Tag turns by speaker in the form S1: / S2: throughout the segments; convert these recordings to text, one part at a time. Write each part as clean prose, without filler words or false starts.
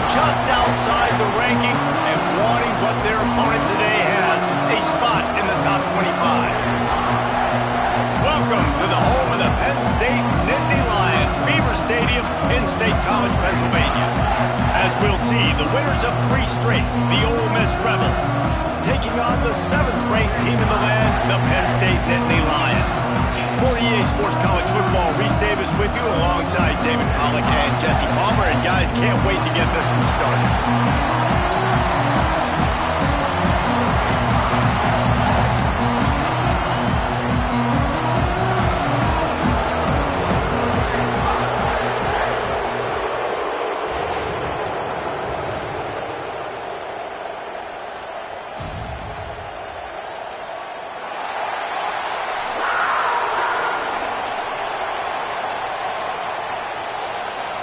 S1: just outside the rankings and wanting what their opponent today has, a spot in the top 25. Welcome to the home of the Penn State Nittany Lions, Beaver Stadium in State College, Pennsylvania. As we'll see, the winners of 3 straight, the Ole Miss Rebels, taking on the 7th-ranked team in the land, the Penn State Nittany Lions. For EA Sports College Football, Reese Davis with you alongside David Pollack and Jesse Palmer. And guys, can't wait to get this one started.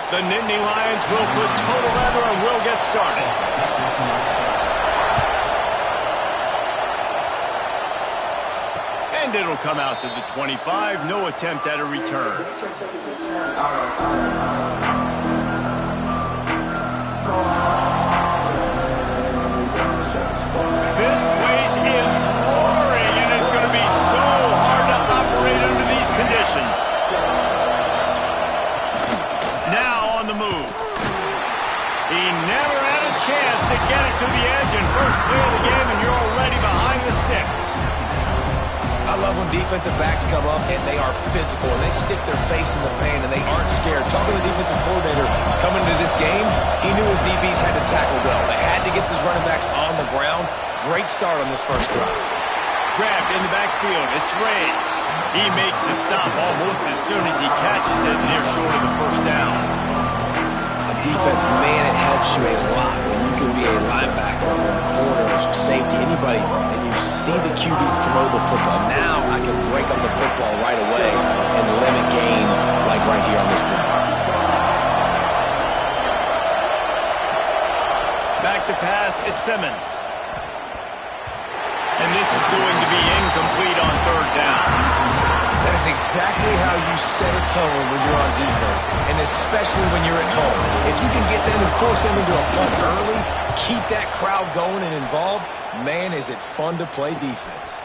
S1: The Nittany Lions will put total leather and will get started. And it'll come out to the 25. No attempt at a return. This place is roaring, and it's going to be so hard to operate under these conditions. Now on the move. He never had a chance to get it to the edge, and first play of the game, and you're already behind the sticks.
S2: I love when defensive backs come up and they are physical and they stick their face in the fan and they aren't scared. Talking to the defensive coordinator coming into this game, he knew his DBs had to tackle well. They had to get these running backs on the ground. Great start on this first drive.
S1: Grabbed in the backfield. It's Ray. He makes the stop almost as soon as he catches it, and they're short of the first down.
S2: On defense, man, it helps you a lot when you can be a linebacker or a corner or safety, anybody, and you see the QB throw the football. Now I can break up the football right away and limit gains like right here on this play.
S1: Back to pass, it's Simmons. And this is going to be incomplete on 3rd down.
S2: That is exactly how you set a tone when you're on defense, and especially when you're at home. If you can get them and force them into a punt early, keep that crowd going and involved, man, is it fun to play defense.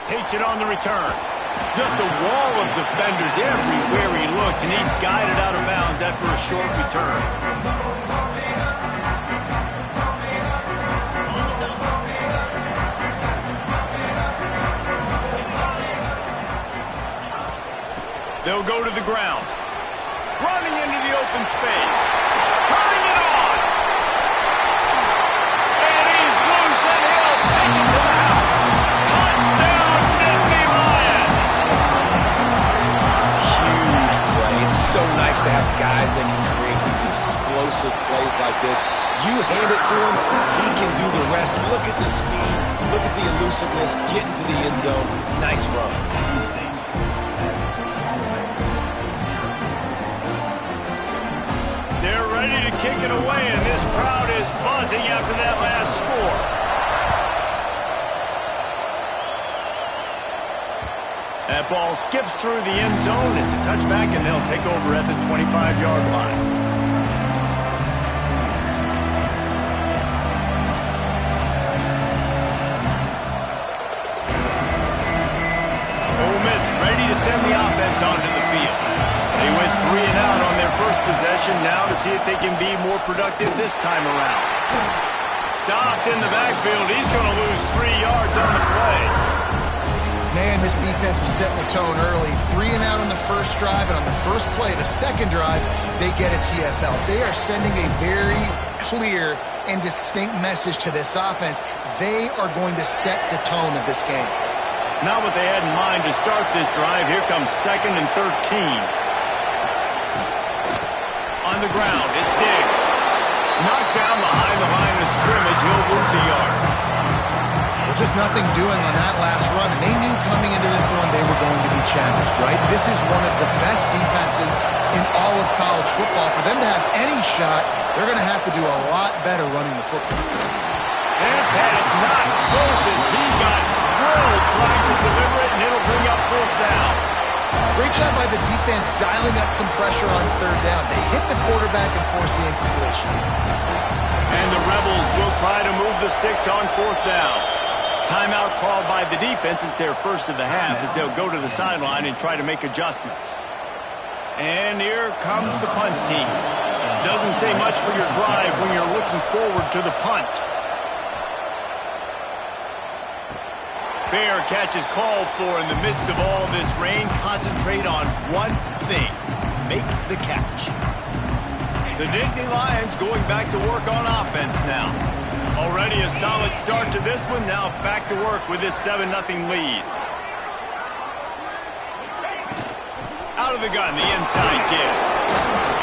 S1: Takes it on the return. Just a wall of defenders everywhere he looks, and he's guided out of bounds after a short return. They'll go to the ground. Running into the open space. Turning it on. And he's loose, and he'll take it to the house. Touchdown, Nittany Lions.
S2: Huge play. It's so nice to have guys that can create these explosive plays like this. You hand it to him, he can do the rest. Look at the speed. Look at the elusiveness. Get into the end zone. Nice run.
S1: They're ready to kick it away, and this crowd is buzzing after that last score. That ball skips through the end zone. It's a touchback, and they'll take over at the 25-yard line. Ole Miss ready to send the offense onto the field. They went 3 and out on their first possession, now to see if they can be more productive this time around. Stopped in the backfield. He's going to lose 3 yards on the play.
S3: Man, this defense is setting the tone early. 3 and out on the first drive, and on the first play, the second drive, they get a TFL. They are sending a very clear and distinct message to this offense. They are going to set the tone of this game.
S1: Not what they had in mind to start this drive. Here comes 2nd and 13. On the ground, it's Diggs. Knocked down behind the line of scrimmage. He'll lose a yard.
S3: Well, just nothing doing on that last run, and they knew coming into this one they were going to be challenged, right? This is one of the best defenses in all of college football. For them to have any shot, they're going to have to do a lot better running the football.
S1: And pass not close as he got drilled trying to deliver it, and it'll bring up 4th down.
S3: Great job by the defense dialing up some pressure on third down. They hit the quarterback and forced the incompletion.
S1: And the Rebels will try to move the sticks on fourth down. Timeout called by the defense. It's their first of the half as they'll go to the sideline and try to make adjustments. And here comes the punt team. Doesn't say much for your drive when you're looking forward to the punt. Fair catch is called for in the midst of all this rain. Concentrate on one thing. Make the catch. The Nittany Lions going back to work on offense now. Already a solid start to this one. Now back to work with this 7-0 lead. Out of the gun, the inside give.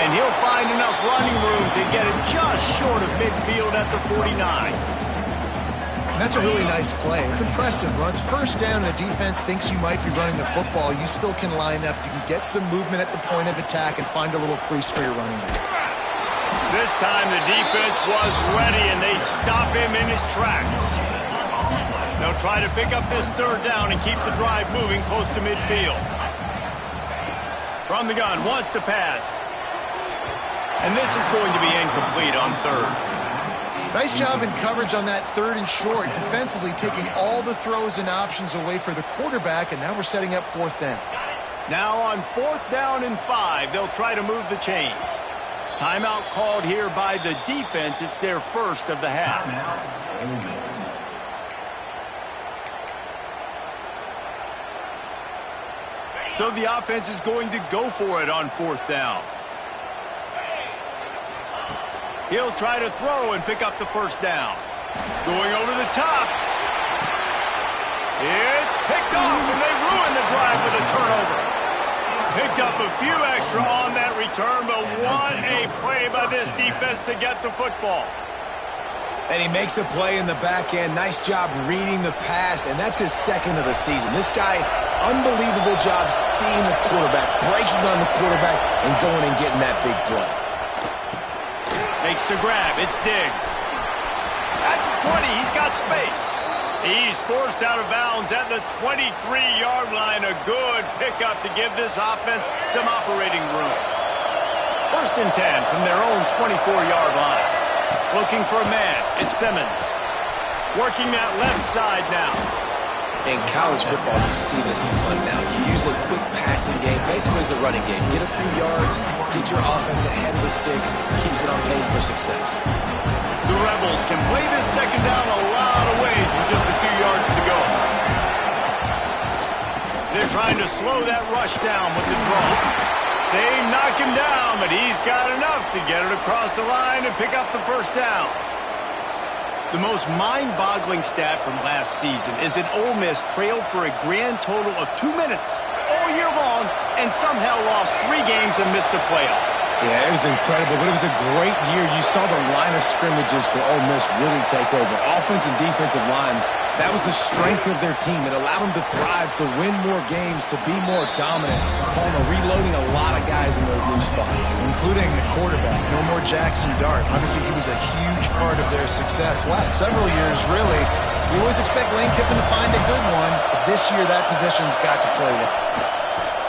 S1: And he'll find enough running room to get it just short of midfield at the 49.
S3: And that's a really nice play. It's impressive. Runs first down and the defense thinks you might be running the football. You still can line up. You can get some movement at the point of attack and find a little crease for your running back.
S1: This time the defense was ready and they stop him in his tracks. They'll try to pick up this third down and keep the drive moving close to midfield. From the gun, wants to pass. And this is going to be incomplete on third.
S3: Nice job in coverage on that third and short. Defensively taking all the throws and options away for the quarterback, and now we're setting up fourth down.
S1: Now on fourth down and 5, they'll try to move the chains. Timeout called here by the defense. It's their first of the half. So the offense is going to go for it on fourth down. He'll try to throw and pick up the first down. Going over the top. It's picked off, and they ruin the drive with a turnover. Picked up a few extra on that return, but what a play by this defense to get the football.
S2: And he makes a play in the back end. Nice job reading the pass, and that's his second of the season. This guy, unbelievable job seeing the quarterback, breaking on the quarterback, and going and getting that big play.
S1: Makes the grab. It's Diggs. At the 20, he's got space. He's forced out of bounds at the 23-yard line. A good pickup to give this offense some operating room. First and 10 from their own 24-yard line. Looking for a man. It's Simmons. Working that left side now.
S2: In college football, you see this a ton now. You use a quick passing game, basically as the running game. Get a few yards, get your offense ahead of the sticks, keeps it on pace for success.
S1: The Rebels can play this second down a lot of ways with just a few yards to go. They're trying to slow that rush down with the draw. They knock him down, but he's got enough to get it across the line and pick up the first down. The most mind-boggling stat from last season is that Ole Miss trailed for a grand total of 2 minutes all year long and somehow lost 3 games and missed the playoff.
S2: Yeah, it was incredible, but it was a great year. You saw the line of scrimmages for Ole Miss really take over. Offense and defensive lines, that was the strength of their team. It allowed them to thrive, to win more games, to be more dominant. Palmer reloading a lot of guys in those new spots.
S3: Including the quarterback. No more Jackson Dart. Obviously, he was a huge part of their success. Last several years, really, we always expect Lane Kiffin to find a good one. But this year, that position's got to play well.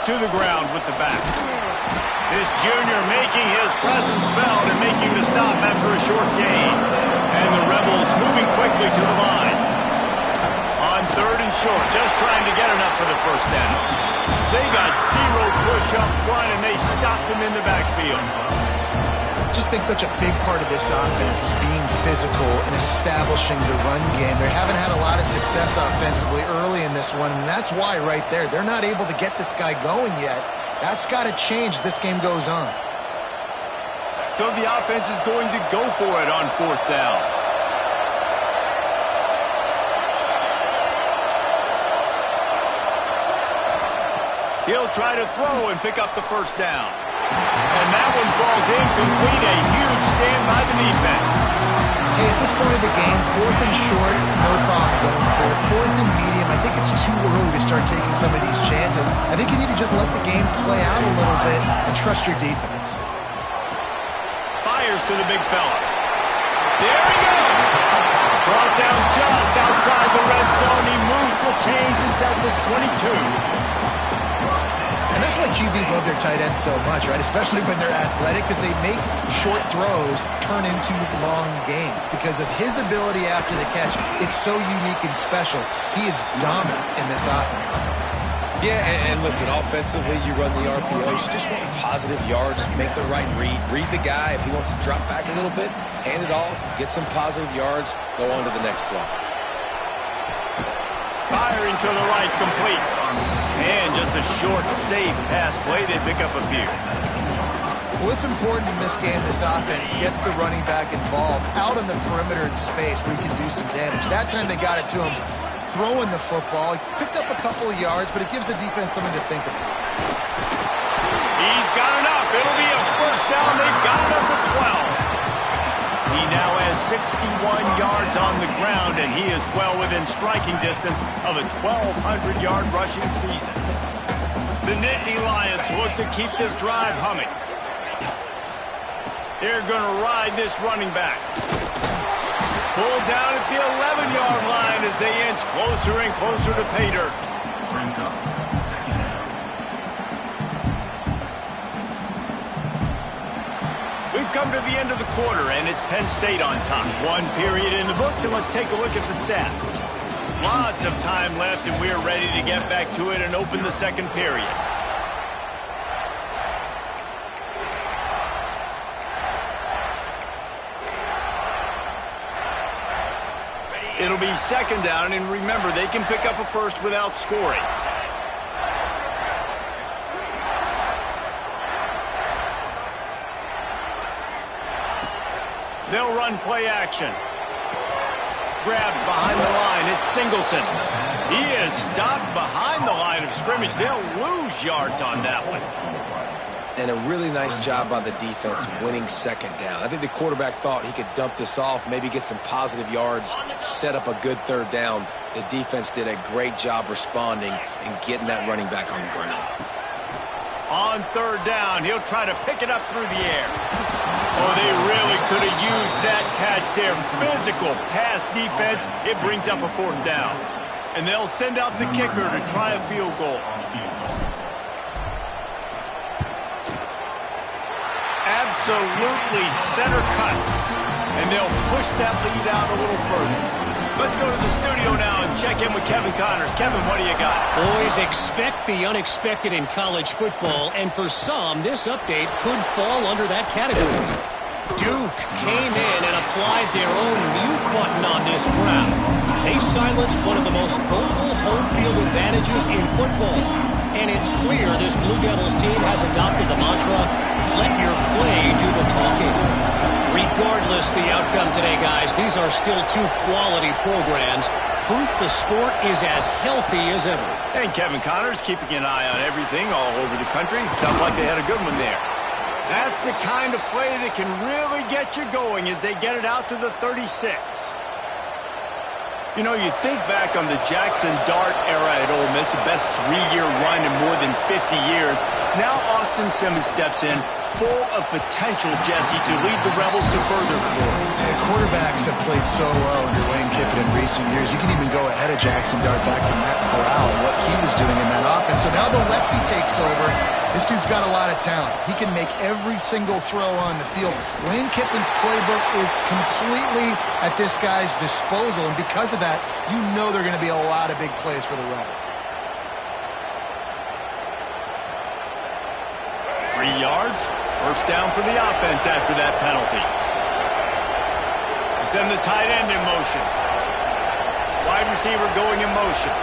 S1: To the ground with the back. This junior making his presence felt and making the stop after a short gain. And the Rebels moving quickly to the line. On third and short, just trying to get enough for the first down. They got 0 push up front, and they stopped him in the backfield.
S3: I just think such a big part of this offense is being physical and establishing the run game. They haven't had a lot of success offensively early in this one, and that's why right there. They're not able to get this guy going yet. That's got to change as this game goes on.
S1: So the offense is going to go for it on fourth down. He'll try to throw and pick up the first down. And that one falls incomplete. A huge stand by the defense.
S3: Hey, at this point of the game, fourth and short, no problem going for it. Fourth and medium, I think it's too early to start taking some of these chances. I think you need to just let the game play out a little bit and trust your defense.
S1: Fires to the big fella. There he goes. Brought down just outside the red zone. He moves the chains. It's at the 22.
S3: That's why QBs love their tight ends so much, right? Especially when they're athletic, because they make short throws turn into long gains. Because of his ability after the catch, it's so unique and special. He is dominant in this offense.
S2: Yeah, and listen, offensively, you run the RPOs, you just want positive yards, make the right read the guy. If he wants to drop back a little bit, hand it off, get some positive yards, go on to the next play.
S1: Firing to the right, complete. And just a short, safe pass play. They pick up a few.
S3: Well, it's important in this game, this offense gets the running back involved out on the perimeter in space where he can do some damage. That time they got it to him throwing the football. He picked up a couple of yards, but it gives the defense something to think about.
S1: He's got enough. It'll be a first down. They've got it up to 12. He now has 61 yards on the ground, and he is well within striking distance of a 1,200-yard rushing season. The Nittany Lions look to keep this drive humming. They're going to ride this running back. Pulled down at the 11-yard line as they inch closer and closer to pay dirt. We've come to the end of the quarter, and it's Penn State on top. One period in the books, and let's take a look at the stats. Lots of time left, and we're ready to get back to it and open the second period. It'll be second down, and remember, they can pick up a first without scoring. They'll run play action. Grabbed behind the line. It's Singleton. He is stopped behind the line of scrimmage. They'll lose yards on that one.
S2: And a really nice job by the defense winning second down. I think the quarterback thought he could dump this off, maybe get some positive yards, set up a good third down. The defense did a great job responding and getting that running back on the ground.
S1: On third down, he'll try to pick it up through the air. Oh, they really could have used that catch there. Physical pass defense. It brings up a fourth down. And they'll send out the kicker to try a field goal. Absolutely center cut. And they'll push that lead out a little further. Let's go to the studio now and check in with Kevin Connors. Kevin, what do you got?
S4: Always expect the unexpected in college football, and for some, this update could fall under that category. Duke came in and applied their own mute button on this crowd. They silenced one of the most vocal home field advantages in football. And it's clear this Blue Devils team has adopted the mantra, let your play do the talking. Regardless the outcome today, guys, these are still two quality programs. Proof the sport is as healthy as ever.
S1: And Kevin Connors keeping an eye on everything all over the country. Sounds like they had a good one there. That's the kind of play that can really get you going as they get it out to the 36. You know, you think back on the Jackson Dart era at Ole Miss, the best three-year run in more than 50 years. Now Austin Simmons steps in, full of potential, Jesse, to lead the Rebels to further glory.
S3: Yeah, quarterbacks have played so well under Lane Kiffin in recent years. You can even go ahead of Jackson Dart back to Matt Corral and what he was doing in that offense. So now the lefty takes over. This dude's got a lot of talent. He can make every single throw on the field. Lane Kiffin's playbook is completely at this guy's disposal, and because of that, you know there are going to be a lot of big plays for the Rebels.
S1: 3 yards, first down for the offense after that penalty. Send the tight end in motion. Wide receiver going in motion.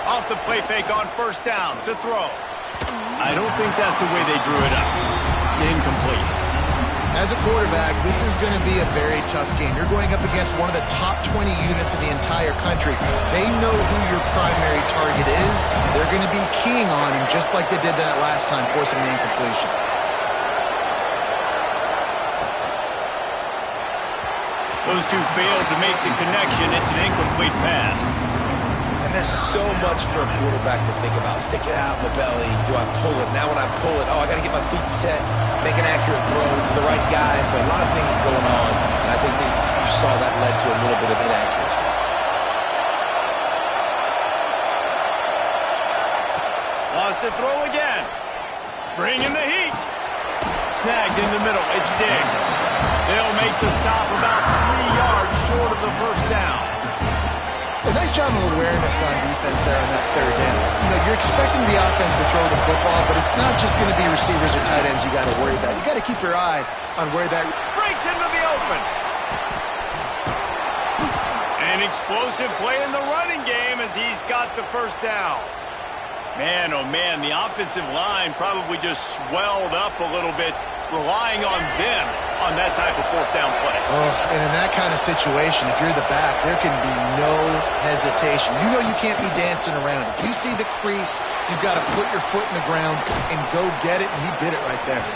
S1: Off the play fake on first down to throw. I don't think that's the way they drew it up. Incomplete.
S3: As a quarterback, this is going to be a very tough game. You're going up against one of the top 20 units in the entire country. They know who your primary target is. They're going to be keying on him just like they did that last time, forcing the incompletion.
S1: Those two failed to make the connection. It's an incomplete pass.
S2: There's so much for a quarterback to think about. Stick it out in the belly. Do I pull it? Now when I pull it, I got to get my feet set, make an accurate throw to the right guy. So a lot of things going on, and I think that you saw that led to a little bit of inaccuracy.
S1: Has to throw again. Bringing the heat. Snagged in the middle. It's Diggs. They'll make the stop about 3 yards short of the first down.
S3: A nice job of awareness on defense there on that third down. You know, you're expecting the offense to throw the football, but it's not just going to be receivers or tight ends you got to worry about. You got to keep your eye on where that
S1: Breaks into the open. An explosive play in the running game as he's got the first down. Man, oh man, the offensive line probably just swelled up a little bit, relying on them on that type of fourth down play.
S3: And in that kind of situation, if you're the back, there can be no hesitation. You know you can't be dancing around. If you see the crease, you've got to put your foot in the ground and go get it, and he did it right there.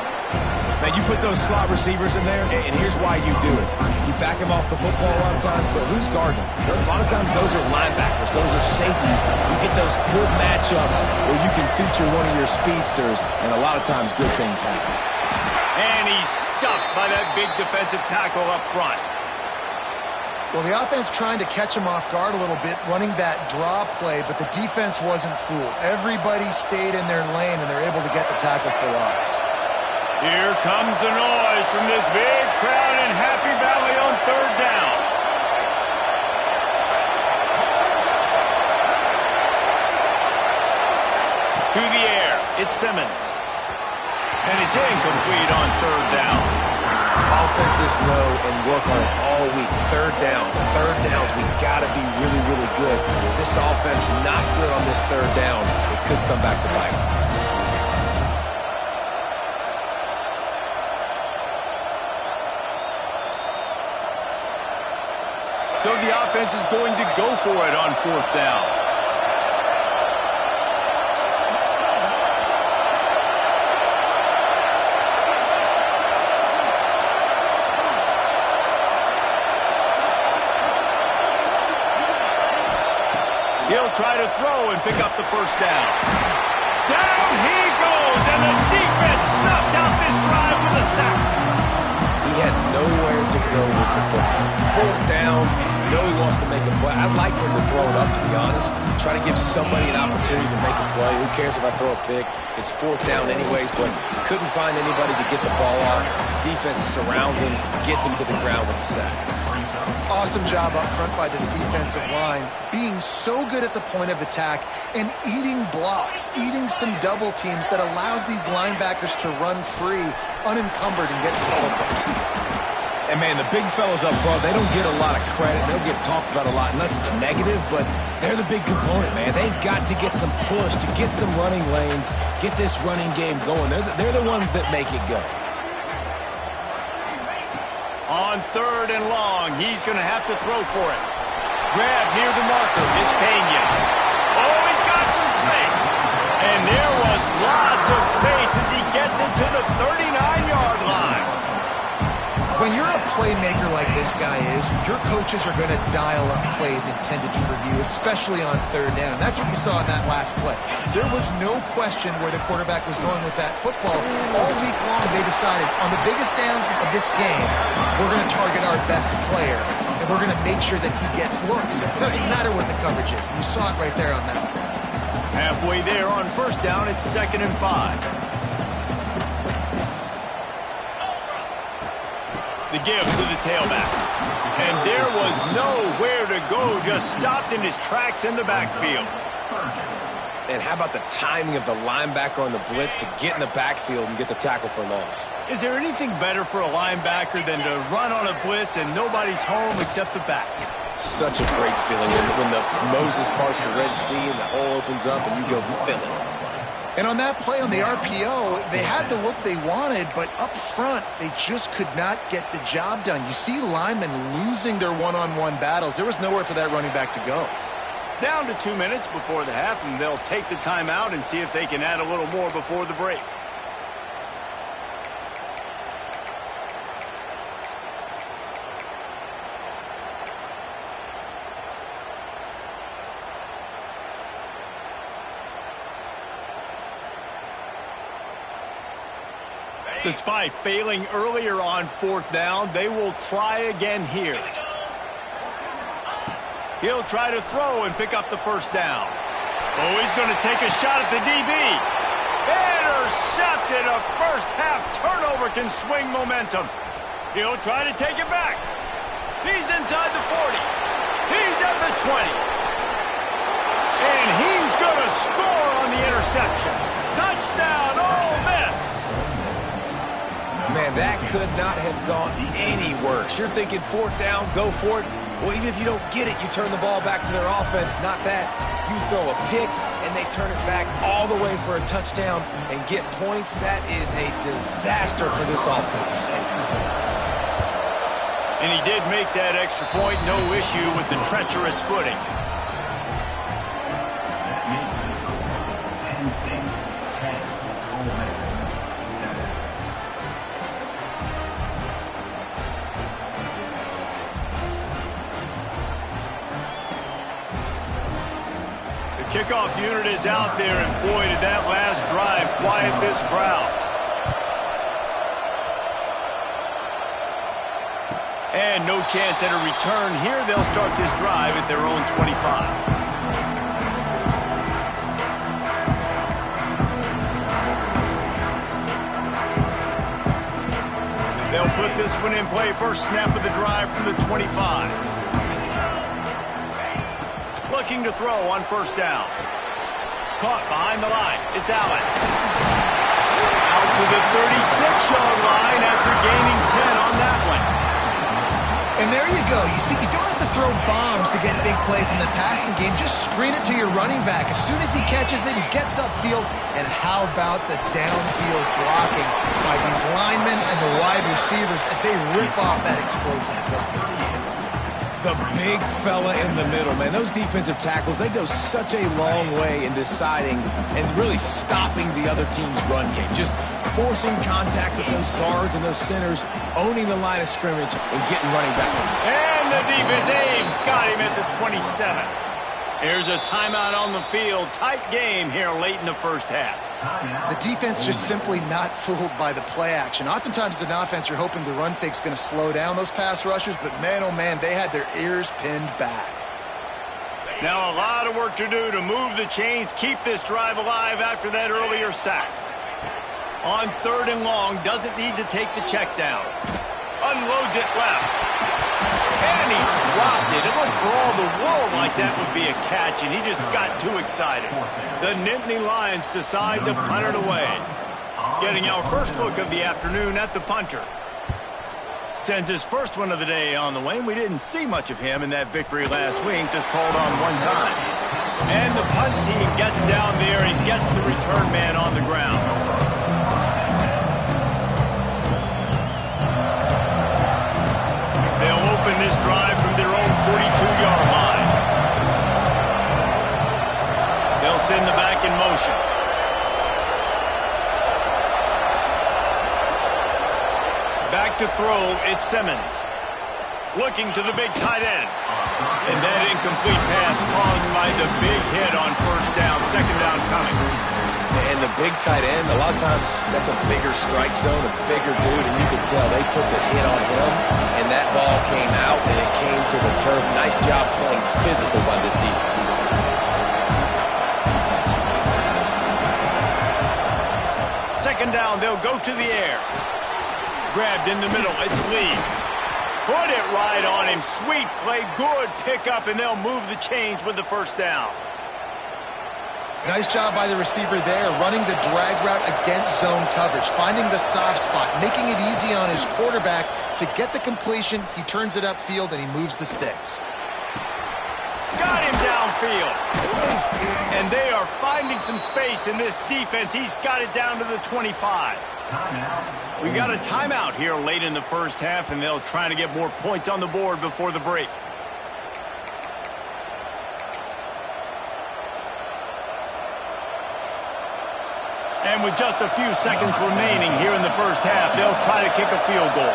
S2: Man, you put those slot receivers in there, and here's why you do it. You back them off the football a lot of times, but who's guarding them? A lot of times those are linebackers. Those are safeties. You get those good matchups where you can feature one of your speedsters, and a lot of times good things happen.
S1: And he's stuffed by that big defensive tackle up front.
S3: Well, the offense trying to catch him off guard a little bit, running that draw play, but the defense wasn't fooled. Everybody stayed in their lane, and they're able to get the tackle for loss.
S1: Here comes the noise from this big crowd in Happy Valley on third down. To the air, it's Simmons. And it's incomplete on third down.
S2: Offenses know and work on it all week. Third downs, we got to be really, really good. This offense not good on this third down. It could come back to bite them.
S1: So the offense is going to go for it on fourth down. He'll try to throw and pick up the first down. Down he goes, and the defense snuffs out this drive with a sack.
S2: He had nowhere to go with the football. Fourth down, you know he wants to make a play. I'd like for him to throw it up, to be honest. Try to give somebody an opportunity to make a play. Who cares if I throw a pick? It's fourth down anyways, but couldn't find anybody to get the ball off. Defense surrounds him, gets him to the ground with the sack.
S3: Awesome job up front by this defensive line, being so good at the point of attack and eating blocks, eating some double teams that allows these linebackers to run free, unencumbered, and get to the football.
S2: And, man, the big fellas up front, they don't get a lot of credit. They don't get talked about a lot unless it's negative, but they're the big component, man. They've got to get some push, to get some running lanes, get this running game going. They're the ones that make it go.
S1: On third and long, he's going to have to throw for it. Grab near the marker. It's Pena. Oh, he's got some space. And there was lots of space as he gets into the 39-yard line.
S3: When you're a playmaker like this guy is, your coaches are going to dial up plays intended for you, especially on third down. That's what you saw in that last play. There was no question where the quarterback was going with that football. All week long, they decided on the biggest downs of this game, we're going to target our best player, and we're going to make sure that he gets looks. It doesn't matter what the coverage is. You saw it right there on that one.
S1: Halfway there on first down, it's 2nd and 5. The give to the tailback. And there was nowhere to go, just stopped in his tracks in the backfield.
S2: And how about the timing of the linebacker on the blitz to get in the backfield and get the tackle for loss?
S1: Is there anything better for a linebacker than to run on a blitz and nobody's home except the back?
S2: Such a great feeling when the Moses parts the Red Sea and the hole opens up and you go fill it.
S3: And on that play on the RPO, they had the look they wanted, but up front, they just could not get the job done. You see linemen losing their one-on-one battles. There was nowhere for that running back to go.
S1: Down to 2 minutes before the half, and they'll take the timeout and see if they can add a little more before the break. Despite failing earlier on fourth down, they will try again here. He'll try to throw and pick up the first down. Oh, he's going to take a shot at the DB. Intercepted. A first-half turnover can swing momentum. He'll try to take it back. He's inside the 40. He's at the 20. And he's going to score on the interception. Touchdown, Ole Miss.
S2: Man, that could not have gone any worse. You're thinking fourth down, go for it. Well, even if you don't get it, you turn the ball back to their offense. Not that. You throw a pick, and they turn it back all the way for a touchdown and get points. That is a disaster for this offense.
S1: And he did make that extra point. No issue with the treacherous footing. Kickoff unit is out there, and boy, did that last drive quiet this crowd. And no chance at a return here. They'll start this drive at their own 25. They'll put this one in play. First snap of the drive from the 25. Looking to throw on first down. Caught behind the line. It's Allen. Out to the 36-yard line after gaining 10 on that one.
S3: And there you go. You see, you don't have to throw bombs to get big plays in the passing game. Just screen it to your running back. As soon as he catches it, he gets upfield. And how about the downfield blocking by these linemen and the wide receivers as they rip off that explosive play.
S2: The big fella in the middle, man. Those defensive tackles, they go such a long way in deciding and really stopping the other team's run game. Just forcing contact with those guards and those centers, owning the line of scrimmage, and getting running back.
S1: And the defense got him at the 27. Here's a timeout on the field. Tight game here late in the first half.
S3: The defense just simply not fooled by the play action. Oftentimes as an offense, you're hoping the run fake's going to slow down those pass rushers, but man, oh man, they had their ears pinned back.
S1: Now a lot of work to do to move the chains, keep this drive alive after that earlier sack. On third and long, doesn't need to take the check down. Unloads it left. And he dropped it. It looked for all the world like that would be a catch, and he just got too excited. The Nittany Lions decide to punt it away. Getting our first look of the afternoon at the punter. Sends his first one of the day on the way. We didn't see much of him in that victory last week, just called on one time. And the punt team gets down there and gets the return man on the ground. They'll open this drive from their own 42-yard line. They'll send the back in motion. Back to throw, it's Simmons. Looking to the big tight end. And that incomplete pass caused by the big hit on first down, second down coming.
S2: And the big tight end, a lot of times that's a bigger strike zone, a bigger dude, and you can tell they put the hit on him, and that ball came out, and it came to the turf. Nice job playing physical by this defense.
S1: Second down, they'll go to the air. Grabbed in the middle, it's Lee. Put it right on him, sweet play, good pickup, and they'll move the chains with the first down.
S3: Nice job by the receiver there, running the drag route against zone coverage, finding the soft spot, making it easy on his quarterback to get the completion. He turns it upfield, and he moves the sticks.
S1: Got him downfield. And they are finding some space in this defense. He's got it down to the 25. We got a timeout here late in the first half, and they'll try to get more points on the board before the break. And with just a few seconds remaining here in the first half, they'll try to kick a field goal.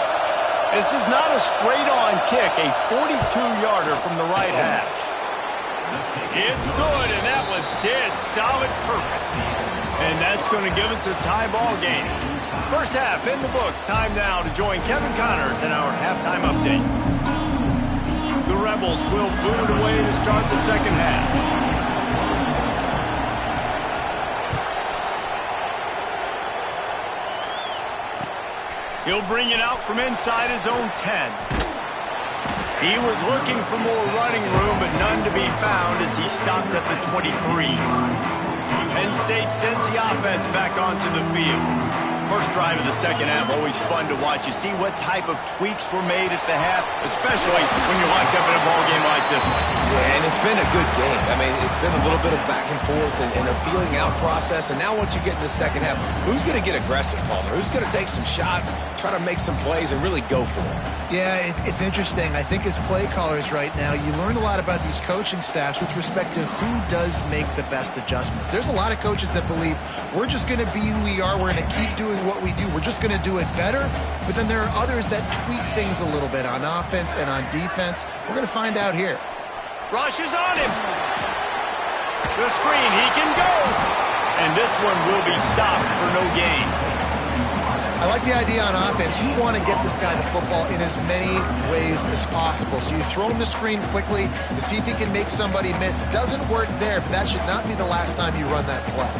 S1: This is not a straight-on kick, a 42-yarder from the right hash. It's good, and that was dead solid perfect. And that's going to give us a tie ball game. First half in the books. Time now to join Kevin Connors in our halftime update. The Rebels will boot it away to start the second half. He'll bring it out from inside his own 10. He was looking for more running room, but none to be found as he stopped at the 23. Penn State sends the offense back onto the field. First drive of the second half, always fun to watch. You see what type of tweaks were made at the half, especially when you're locked up in a ball game like this one.
S2: Yeah, and it's been a good game. I mean, it's been a little bit of back and forth and a feeling out process. And now once you get in the second half, who's going to get aggressive, Palmer? Who's going to take some shots, try to make some plays, and really go for it?
S3: Yeah, it's interesting. I think as play callers right now, you learn a lot about these coaching staffs with respect to who does make the best adjustments. There's a lot of coaches that believe we're just going to be who we are. We're going to keep doing what we do. We're just going to do it better. But then there are others that tweak things a little bit on offense and on defense. We're going to find out here.
S1: Rush is on him. The screen, he can go. And this one will be stopped for no gain.
S3: I like the idea on offense. You want to get this guy the football in as many ways as possible. So you throw him the screen quickly to see if he can make somebody miss. It doesn't work there, but that should not be the last time you run that play.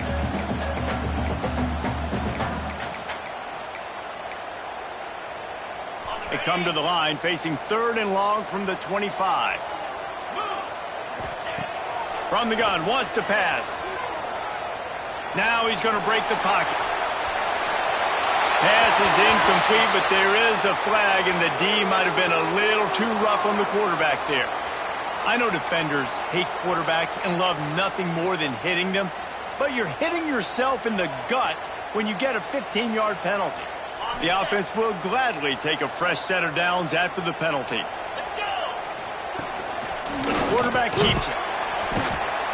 S1: They come to the line facing 3rd and long from the 25. From the gun, wants to pass. Now he's going to break the pocket. Pass is incomplete, but there is a flag, and the D might have been a little too rough on the quarterback there. I know defenders hate quarterbacks and love nothing more than hitting them, but you're hitting yourself in the gut when you get a 15-yard penalty. The offense will gladly take a fresh set of downs after the penalty. Let's go! The quarterback keeps it.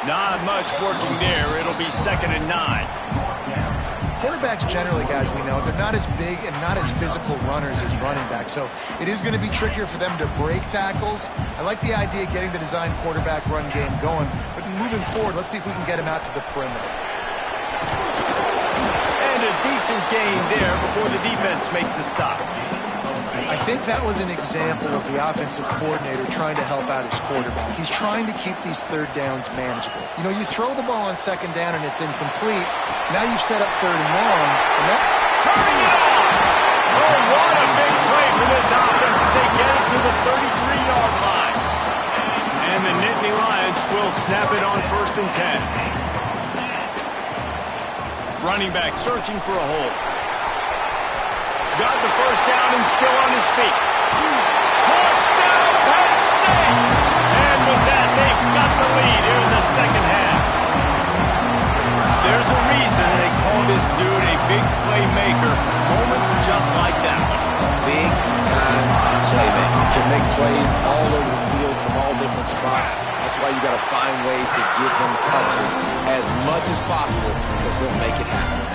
S1: Not much working there. It'll be 2nd and 9.
S3: Quarterbacks generally, guys, we know, they're not as big and not as physical runners as running backs, so it is going to be trickier for them to break tackles. I like the idea of getting the design quarterback run game going, but moving forward, let's see if we can get him out to the perimeter.
S1: And a decent gain there before the defense makes the stop.
S3: I think that was an example of the offensive coordinator trying to help out his quarterback. He's trying to keep these 3rd downs manageable. You know, you throw the ball on 2nd down and it's incomplete. Now you've set up 3rd and long. And that...
S1: Turning it on! Oh, what a big play for this offense as they get it to the 33-yard line. And the Nittany Lions will snap it on 1st and 10. Running back searching for a hole. Got the first down and still on his feet. Touchdown, Penn State! And with that, they've got the lead here in the second half. There's a reason they call this dude a big playmaker. Moments just like that one.
S2: Big-time playmaker. Can make plays all over the field from all different spots. That's why you got to find ways to give him touches as much as possible because he'll make it happen.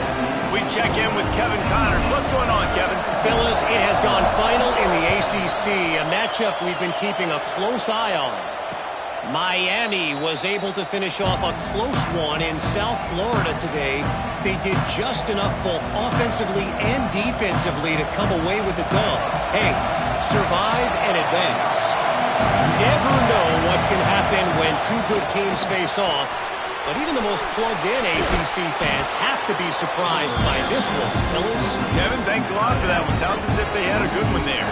S1: We check in with Kevin Connors. What's going on, Kevin?
S4: Fellas, it has gone final in the ACC, a matchup we've been keeping a close eye on. Miami was able to finish off a close one in South Florida today. They did just enough both offensively and defensively to come away with the dub. Hey, survive and advance. Never know what can happen when two good teams face off. But even the most plugged-in ACC fans have to be surprised by this one, fellas.
S1: Kevin, thanks a lot for that one. Sounds as if they had a good one there.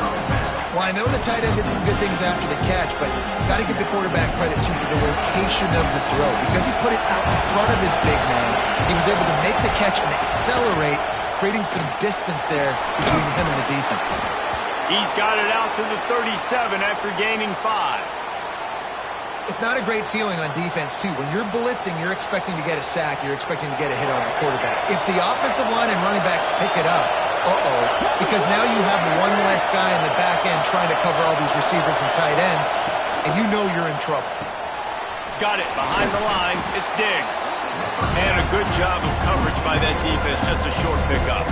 S3: Well, I know the tight end did some good things after the catch, but got to give the quarterback credit, too, for the location of the throw. Because he put it out in front of his big man, he was able to make the catch and accelerate, creating some distance there between him and the defense.
S1: He's got it out to the 37 after gaining 5.
S3: It's not a great feeling on defense, too. When you're blitzing, you're expecting to get a sack. You're expecting to get a hit on the quarterback. If the offensive line and running backs pick it up, because now you have one less guy in the back end trying to cover all these receivers and tight ends, and you know you're in trouble.
S1: Got it behind the line. It's Diggs. And a good job of coverage by that defense. Just a short pickup.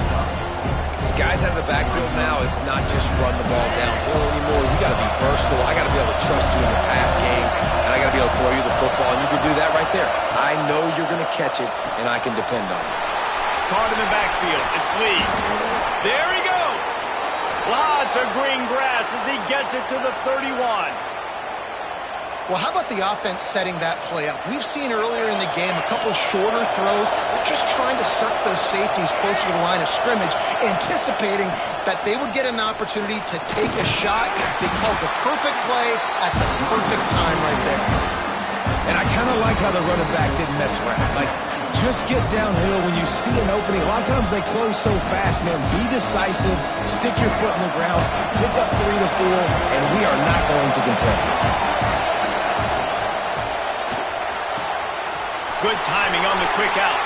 S2: Guys out of the backfield now, it's not just run the ball downhill anymore. You got to be versatile. I got to be able to trust you in the pass game, and I got to be able to throw you the football, and you can do that right there. I know you're going to catch it, and I can depend on it.
S1: Caught in the backfield. It's Lee. There he goes. Lots of green grass as he gets it to the 31.
S3: Well, how about the offense setting that play up? We've seen earlier in the game a couple shorter throws. They're just trying to suck those safeties closer to the line of scrimmage, anticipating that they would get an opportunity to take a shot. They called the perfect play at the perfect time right there.
S2: And I kind of like how the running back didn't mess around. Like, just get downhill when you see an opening. A lot of times they close so fast, man. Be decisive, stick your foot in the ground, pick up 3 to 4, and we are not going to complain.
S1: Good timing on the quick out.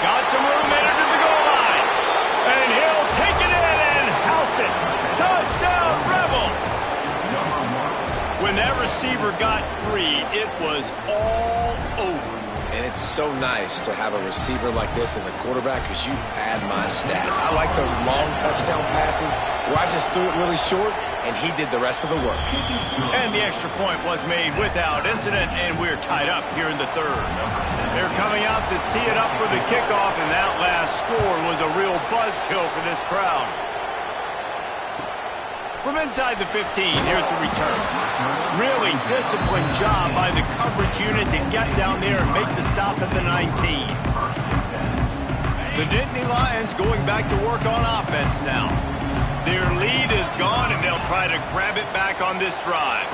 S1: Got some room entered to the goal line. And he'll take it in and house it. Touchdown, Rebels! When that receiver got free, it was all over.
S2: And it's so nice to have a receiver like this as a quarterback because you pad my stats. I like those long touchdown passes where I just threw it really short and he did the rest of the work.
S1: And the extra point was made without incident, and we're tied up here in the third. They're coming out to tee it up for the kickoff, and that last score was a real buzzkill for this crowd. From inside the 15, here's the return. Really disciplined job by the coverage unit to get down there and make the stop at the 19. The Nittany Lions going back to work on offense now. Their lead is gone, and they'll try to grab it back on this drive.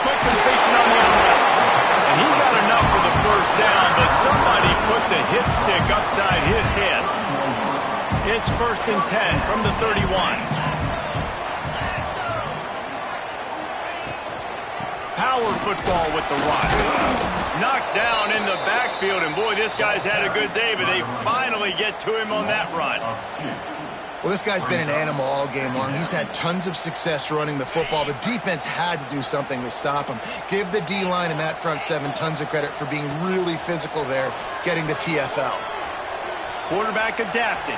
S1: Quick completion on the outlet. And he got enough for the first down, but somebody put the hit stick upside his head. It's 1st and 10 from the 31. Power football with the rock. Knocked down in the backfield, and boy, this guy's had a good day, but they finally get to him on that run.
S3: Well, this guy's been an animal all game long. He's had tons of success running the football. The defense had to do something to stop him. Give the D-line and that front seven tons of credit for being really physical there, getting the TFL.
S1: Quarterback adapted.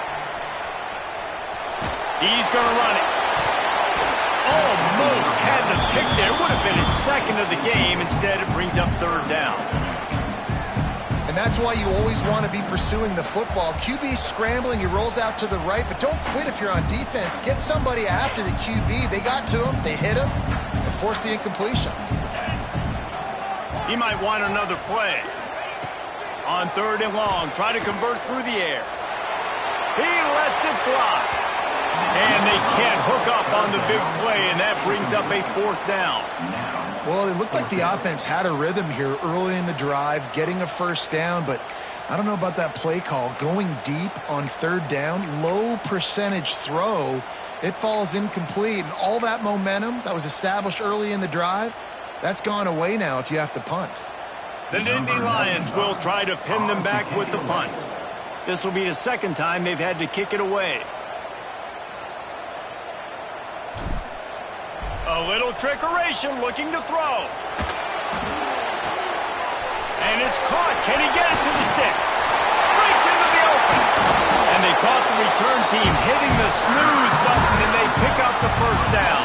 S1: He's going to run it. Almost had the pick there. Would have been his second of the game. Instead, it brings up 3rd down.
S3: And that's why you always want to be pursuing the football. QB scrambling, he rolls out to the right, but don't quit if you're on defense. Get somebody after the QB. They got to him, they hit him, and forced the incompletion.
S1: He might want another play. On 3rd and long, try to convert through the air. He lets it fly. And they can't hook up on the big play, and that brings up a 4th down.
S3: Well, it looked like the offense had a rhythm here early in the drive, getting a first down, but I don't know about that play call. Going deep on 3rd down, low percentage throw, it falls incomplete, and all that momentum that was established early in the drive, that's gone away now if you have to punt.
S1: The Nittany Lions will try to pin them back with the punt. This will be the 2nd time they've had to kick it away. A little trickeration, looking to throw. And it's caught. Can he get it to the sticks? Breaks into the open. And they caught the return team hitting the snooze button, and they pick up the 1st down.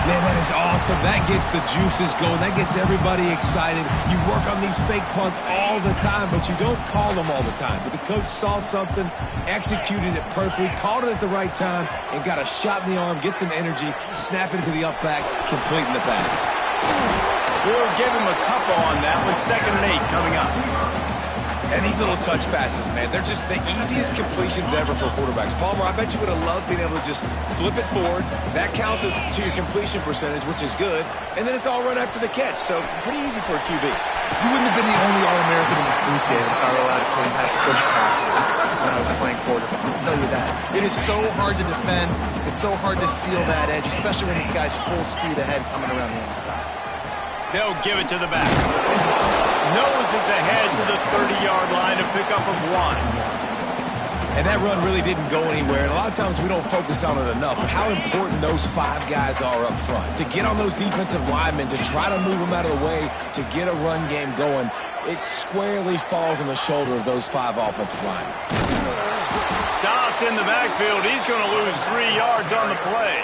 S2: Man, that is awesome. That gets the juices going. That gets everybody excited. You work on these fake punts all the time, but you don't call them all the time. But the coach saw something, executed it perfectly, called it at the right time, and got a shot in the arm, get some energy, snap into the up back, completing the pass.
S1: We'll give him a couple on that with 2nd and 8 coming up.
S2: And these little touch passes, man, they're just the easiest completions ever for quarterbacks. Palmer, I bet you would have loved being able to just flip it forward. That counts as to your completion percentage, which is good. And then it's all run after the catch, so pretty easy for a QB.
S3: You wouldn't have been the only All-American in this booth, David, if I were allowed to play half push passes when I was playing quarterback. I'll tell you that. It is so hard to defend. It's so hard to seal that edge, especially when this guy's full speed ahead coming around the inside.
S1: They'll give it to the back. Noses ahead to the 30-yard line, a pickup of 1.
S2: And that run really didn't go anywhere. And a lot of times we don't focus on it enough, but how important those 5 guys are up front. To get on those defensive linemen, to try to move them out of the way, to get a run game going, it squarely falls on the shoulder of those 5 offensive linemen.
S1: Stopped in the backfield. He's going to lose 3 yards on the play.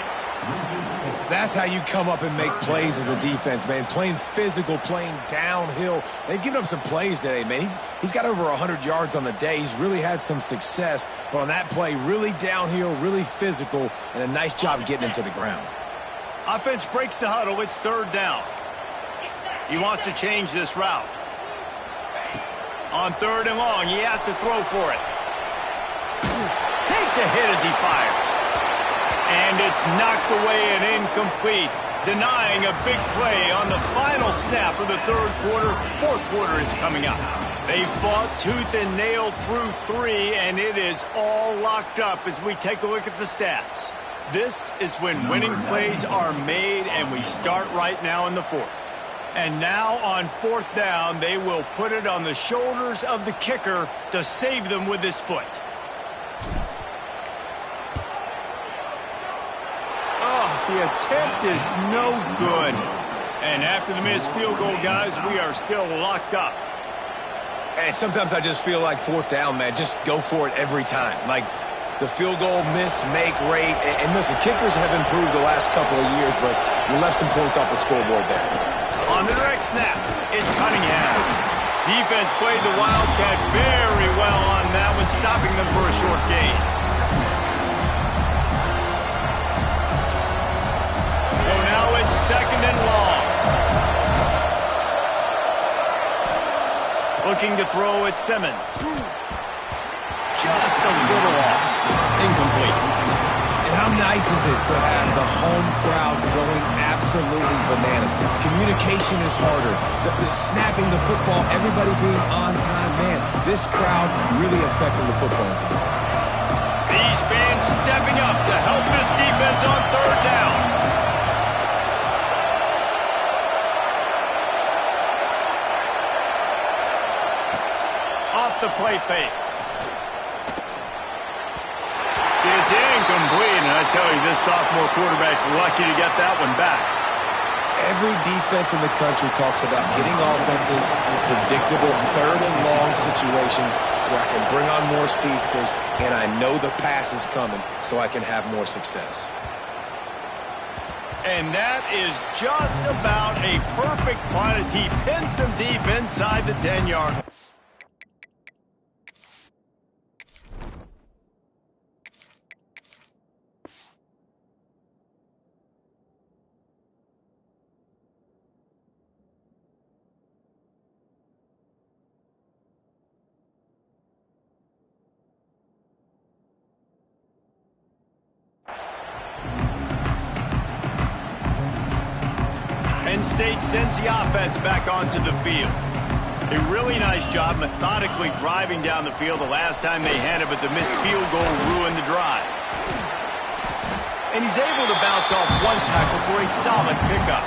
S2: That's how you come up and make plays as a defense, man. Playing physical, playing downhill. They've given up some plays today, man. He's got over 100 yards on the day. He's really had some success. But on that play, really downhill, really physical, and a nice job getting him to the ground.
S1: Offense breaks the huddle. It's third down. He wants to change this route. On third and long, he has to throw for it. Takes a hit as he fires. And it's knocked away and incomplete, denying a big play on the final snap of the third quarter. Fourth quarter is coming up. They fought tooth and nail through three, and it is all locked up as we take a look at the stats. This is when winning plays are made, and we start right now in the fourth. And now on fourth down, they will put it on the shoulders of the kicker to save them with his foot. Oh, the attempt is no good. And after the missed field goal, guys, we are still locked up.
S2: And sometimes I just feel like fourth down, man, just go for it every time. Like the field goal miss-make rate. And listen, kickers have improved the last couple of years, but you left some points off the scoreboard there.
S1: On the direct snap, it's Cunningham. Defense played the Wildcat very well on that one, stopping them for a short gain. So now it's second and long. Looking to throw at Simmons. Just a little off. Incomplete.
S2: And how nice is it to have the home crowd going absolutely bananas? Communication is harder. The snapping the football, everybody being on time. Man, this crowd really affecting the football game.
S1: These fans stepping up to help this defense on third down. Off the play fake. It's incomplete, and I tell you, this sophomore quarterback's lucky to get that one back.
S2: Every defense in the country talks about getting offenses in predictable third and long situations where I can bring on more speedsters, and I know the pass is coming, so I can have more success.
S1: And that is just about a perfect punt as he pins them deep inside the 10-yard. Penn State sends the offense back onto the field. A really nice job methodically driving down the field the last time they had it, but the missed field goal ruined the drive. And he's able to bounce off one tackle for a solid pickup.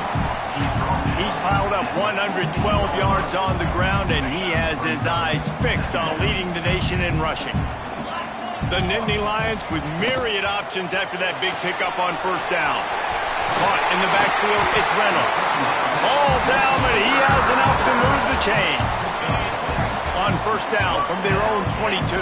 S1: He's piled up 112 yards on the ground, and he has his eyes fixed on leading the nation in rushing. The Nittany Lions with myriad options after that big pickup on first down. Caught in the backfield, it's Reynolds. Ball down, but he has enough to move the chains. On first down from their own 22.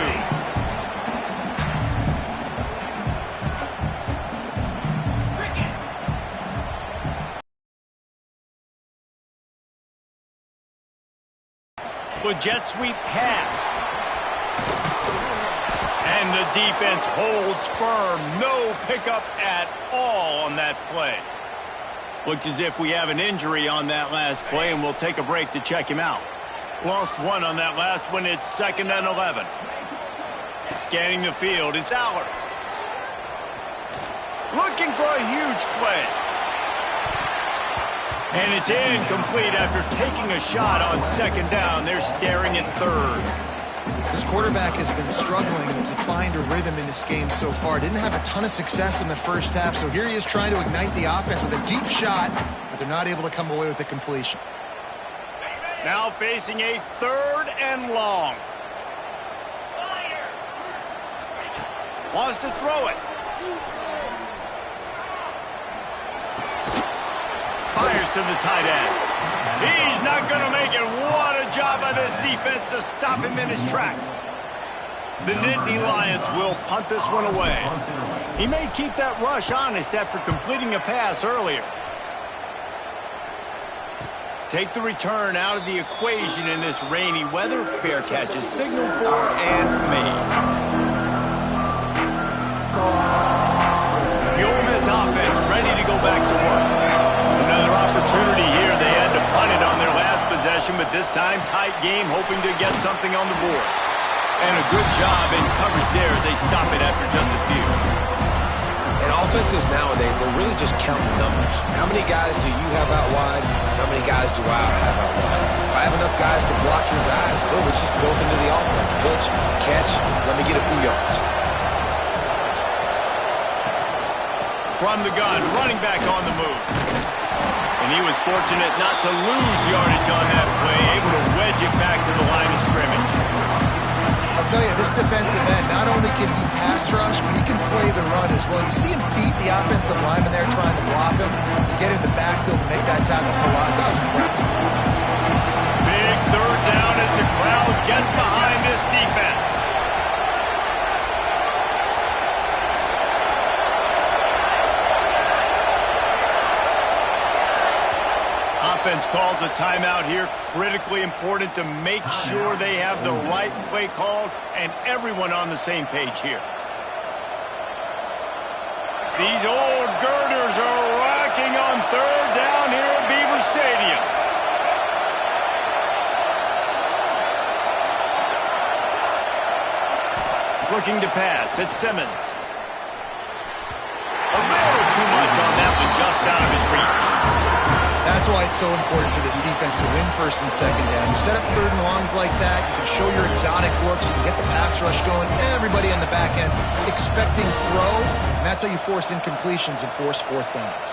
S1: With jet sweep pass. And the defense holds firm. No pickup at all on that play. Looks as if we have an injury on that last play, and we'll take a break to check him out. Lost one on that last one. It's second and 11. Scanning the field, it's Aller. Looking for a huge play. And it's incomplete after taking a shot on second down. They're staring at third.
S3: This quarterback has been struggling to find a rhythm in this game so far. Didn't have a ton of success in the first half, so here he is trying to ignite the offense with a deep shot, but they're not able to come away with the completion.
S1: Now facing a third and long. Wants to throw it. Fires to the tight end. He's not going to make it. What a job by this defense to stop him in his tracks. The Nittany Lions will punt this one away. He may keep that rush honest after completing a pass earlier. Take the return out of the equation in this rainy weather. Fair catch is signaled for and made. The Ole Miss offense ready to to go back to work. Another opportunity here. They had to punt it on their last possession, but this time tight game, hoping to get something on the board. And a good job in coverage there as they stop it after just a few.
S2: And offenses nowadays, they're really just counting numbers. How many guys do you have out wide? How many guys do I have out wide? If I have enough guys to block your guys, boom, it's just built into the offense. Pitch, catch, let me get a few yards.
S1: From the gun, running back on the move. And he was fortunate not to lose yardage on that play, able to wedge it back to the line of scrimmage.
S3: I'll tell you, this defensive end, not only can he pass rush, but he can play the run as well. You see him beat the offensive lineman there trying to block him, get in the backfield to make that tackle for loss. That was impressive.
S1: Big third down as the crowd gets behind this defense. Offense calls a timeout here. Critically important to make sure they have the right play called and everyone on the same page here. These old girders are rocking on third down here at Beaver Stadium. Looking to pass. It's Simmons. A little too much on that one, just out of his reach.
S3: That's why it's so important for this defense to win first and second down. You set up third and longs like that, you can show your exotic looks, you can get the pass rush going, everybody on the back end expecting throw, and that's how you force incompletions and force fourth downs.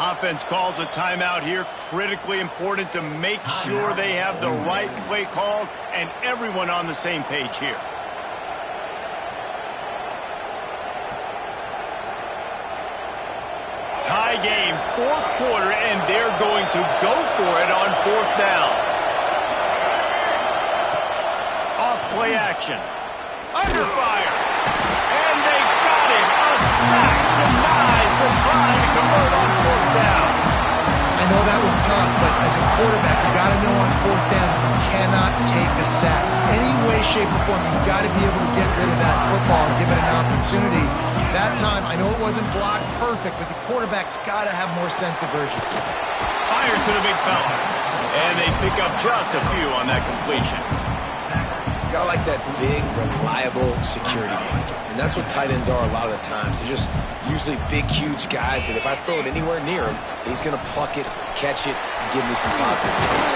S1: Offense calls a timeout here. Critically important to make sure they have the right play called and everyone on the same page here. Tie game, fourth quarter, and they're going to go for it on fourth down. Off play action. Under fire. And they got him. A sack denies the try to convert on fourth down.
S3: I know that was tough, but as a quarterback, you got to know on fourth down, you cannot take a sack. Any way, shape, or form, you've got to be able to get rid of that football and give it an opportunity. That time, I know it wasn't blocked perfect, but the quarterback's got to have more sense of urgency.
S1: Fires to the big fella. And they pick up just a few on that completion.
S2: Gotta like that big, reliable security blanket. And that's what tight ends are a lot of the times. They're just usually big, huge guys that if I throw it anywhere near him, he's going to pluck it, catch it, and give me some positive things.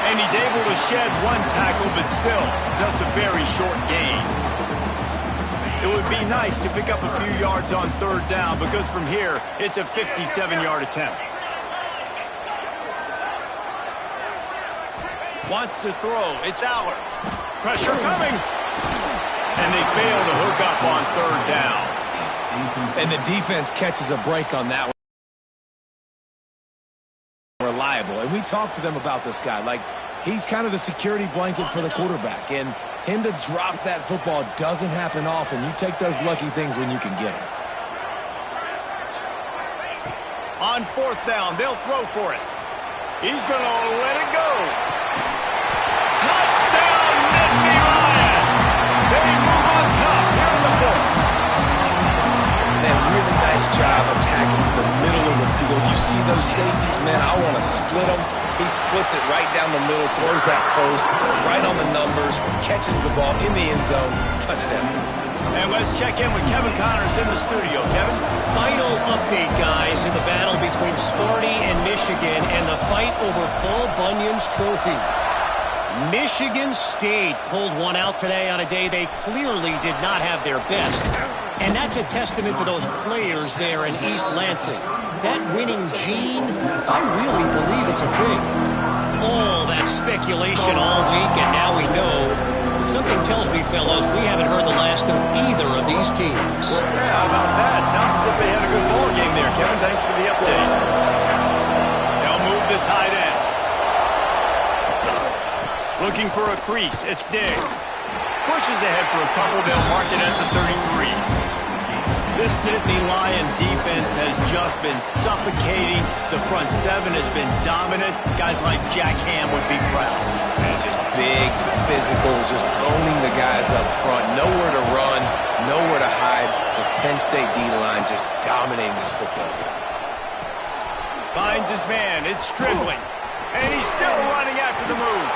S1: And he's able to shed one tackle, but still, just a very short gain. It would be nice to pick up a few yards on third down because from here, it's a 57-yard attempt. Wants to throw. It's Aller. Pressure coming. And they fail to hook up on third down.
S2: And the defense catches a break on that one. Reliable. And we talked to them about this guy. Like, he's kind of the security blanket for the quarterback. And him to drop that football doesn't happen often. You take those lucky things when you can get them.
S1: On fourth down, they'll throw for it. He's going to let it go. Touchdown, Nittany Lions! They move on top here in the fourth.
S2: And really nice job attacking the middle of the field. You see those safeties, man, I want to split them. He splits it right down the middle, throws that post, right on the numbers, catches the ball in the end zone, touchdown.
S1: And let's check in with Kevin Connors in the studio. Kevin?
S4: Final update, guys, in the battle between Sparty and Michigan and the fight over Paul Bunyan's trophy. Michigan State pulled one out today on a day they clearly did not have their best. And that's a testament to those players there in East Lansing. That winning gene, I really believe it's a thing. All that speculation all week, and now we know. Something tells me, fellas, we haven't heard the last of either of these teams.
S1: Yeah, how about that? Sounds as if they had a good ball game there, Kevin. Thanks for the update. They'll move the tight end. Looking for a crease. It's Diggs. pushes ahead for a couple. They'll mark it at the 33. This Nittany Lion defense has just been suffocating. The front seven has been dominant. Guys like Jack Ham would be proud.
S2: Man, just big, physical, just owning the guys up front. Nowhere to run, nowhere to hide. The Penn State D-line just dominating this football game.
S1: Finds his man. It's Stribling. And he's still running after the move.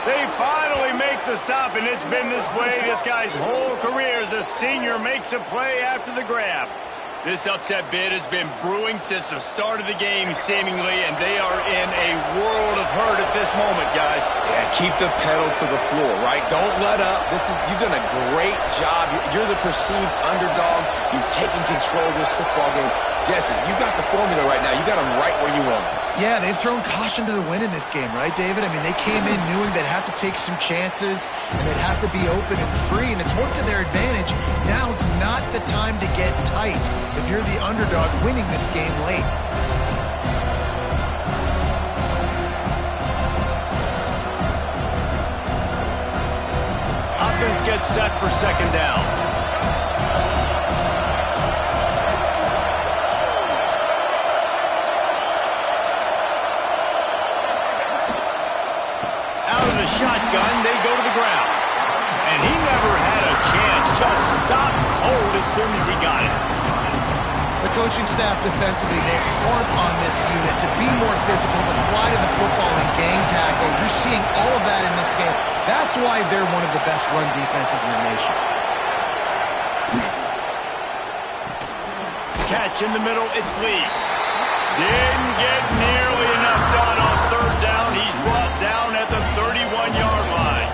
S1: They finally make the stop, and it's been this way this guy's whole career as a senior makes a play after the grab. This upset bid has been brewing since the start of the game, seemingly, and they are in a world of hurt at this moment, guys.
S2: Yeah, keep the pedal to the floor, right? Don't let up. You've done a great job. You're the perceived underdog. You've taken control of this football game. Jesse, you got the formula right now. You got them right where you want them.
S3: Yeah, they've thrown caution to the wind in this game, right, David? I mean, they came in knowing they'd have to take some chances and they'd have to be open and free, and it's worked to their advantage. Now's not the time to get tight if you're the underdog winning this game late.
S1: Offense gets set for second down. Shotgun, they go to the ground. And he never had a chance, just stopped cold as soon as he got it.
S3: The coaching staff defensively, they harp on this unit to be more physical, to fly to the football and gang tackle. You're seeing all of that in this game. That's why they're one of the best run defenses in the nation.
S1: Catch in the middle, it's Lee. Didn't get nearly enough done on third down. He's brought down at the 31-yard line.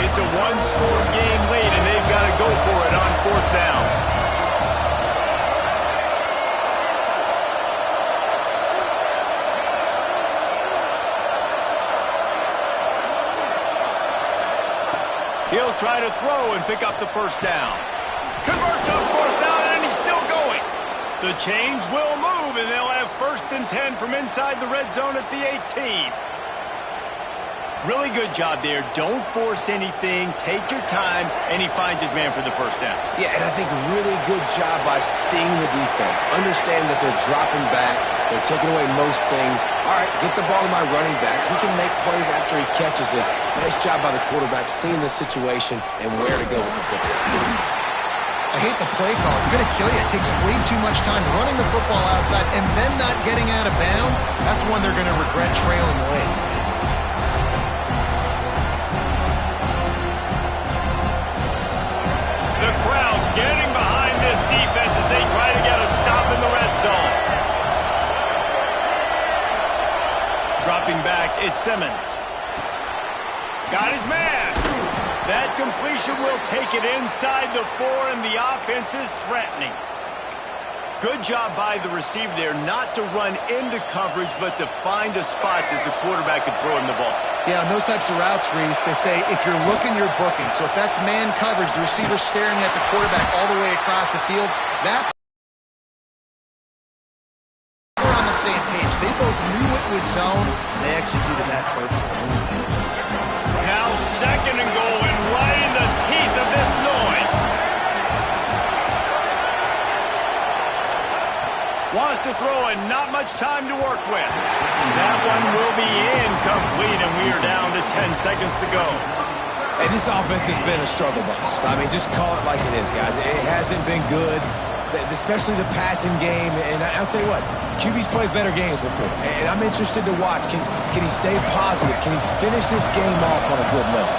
S1: It's a one-score game late, and they've got to go for it on fourth down. He'll try to throw and pick up the first down. Converts on fourth down, and he's still going. The chains will move, and they'll have 1st and 10 from inside the red zone at the 18. Really good job there. Don't force anything. Take your time, and he finds his man for the first down.
S2: Yeah, and I think really good job by seeing the defense. Understand that they're dropping back. They're taking away most things. All right, get the ball to my running back. He can make plays after he catches it. Nice job by the quarterback seeing the situation and where to go with the football.
S3: I hate the play call. It's going to kill you. It takes way too much time running the football outside and then not getting out of bounds. That's when they're going to regret trailing late.
S1: The crowd getting behind this defense as they try to get a stop in the red zone. Dropping back, it's Simmons. Got his man. That completion will take it inside the 4, and the offense is threatening. Good job by the receiver there not to run into coverage, but to find a spot that the quarterback can throw him the ball.
S3: Yeah, on those types of routes, Reese, they say if you're looking, you're booking. So if that's man coverage, the receiver's staring at the quarterback all the way across the field, that's we're on the same page. They both knew it was zone, and they executed that perfectly.
S1: Now 2nd and goal, and right in the teeth of this noise. Wants to throw and not much time to work with. That one will be incomplete, and we are down to 10 seconds to go.
S2: And this offense has been a struggle bus. I mean, just call it like it is, guys. It hasn't been good, especially the passing game. And I'll tell you what, QB's played better games before. And I'm interested to watch. Can he stay positive? Can he finish this game off on a good note?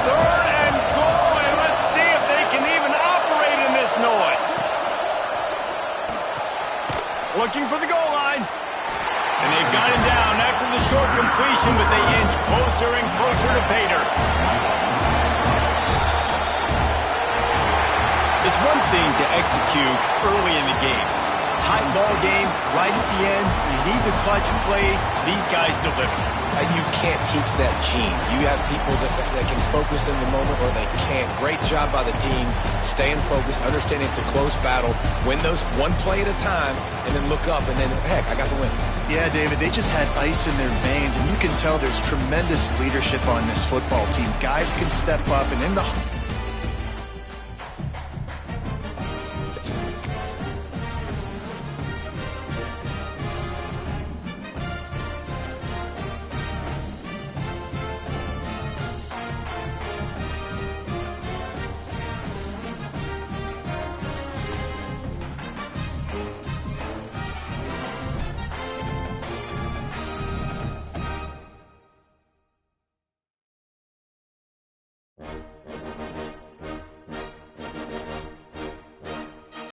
S1: 3rd and goal, and let's see if they can even operate in this noise. Looking for the goal line. And they've got him down after the short completion, but they inch closer and closer to pay dirt. It's one thing to execute early in the game. Tight ball game, right at the end, you need the clutch plays. These guys deliver.
S2: You can't teach that gene. You have people that can focus in the moment or they can't. Great job by the team, staying focused, understanding it's a close battle, win those one play at a time, and then look up, and then, heck, I got the win.
S3: Yeah, David, they just had ice in their veins, and you can tell there's tremendous leadership on this football team. Guys can step up, and in the